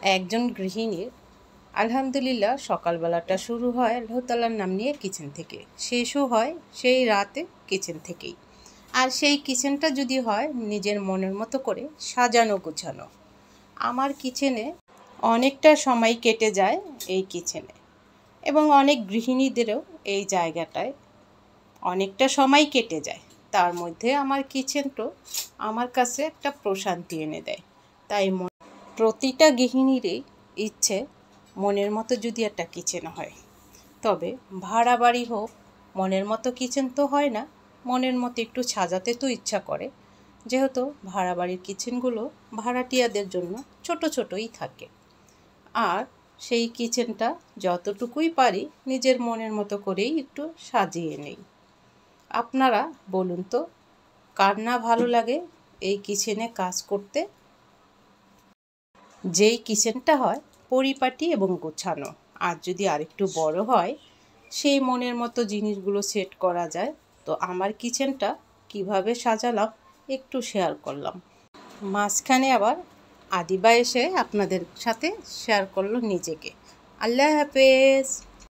একজন গৃহিণীর আলহামদুলিল্লাহ সকালবেলাটা শুরু হয় আল্লাহ তাআলার নাম নিয়ে কিচেন থেকে, শেষও হয় সেই রাতে কিচেন থেকেই। আর সেই কিচেনটা যদি হয় নিজের মনের মতো করে সাজানো গোছানো। আমার কিচেনে অনেকটা সময় কেটে যায় এই কিচেনে, এবং অনেক গৃহিণীদেরও এই জায়গাটায় অনেকটা সময় কেটে যায়। তার মধ্যে আমার কিচেনটা আমার কাছে একটা প্রশান্তি এনে দেয়। তাই প্রতিটা গৃহিণীরই ইচ্ছে মনের মতো যদি একটা কিচেন হয়। তবে ভাড়া বাড়ি হোক, মনের মতো কিচেন তো হয় না, মনের মতো একটু সাজাতে তো ইচ্ছা করে। যেহেতু ভাড়া বাড়ির কিচেনগুলো ভাড়াটিয়াদের জন্য ছোট ছোটই থাকে। আর সেই কিচেনটা যতটুকুই পারি নিজের মনের মতো করেই একটু সাজিয়ে নেই। আপনারা বলুন তো, কার না ভালো লাগে এই কিচেনে কাজ করতে? যেই কিচেনটা হয় পরিপাটি এবং গোছানো, আর যদি আরেকটু বড় হয় সেই মনের মতো জিনিসগুলো সেট করা যায়। তো আমার কিচেনটা কিভাবে সাজালাম একটু শেয়ার করলাম। মাঝখানে আবার আদিবা এসে আপনাদের সাথে শেয়ার করলো নিজেকে। আল্লাহ হাফেজ।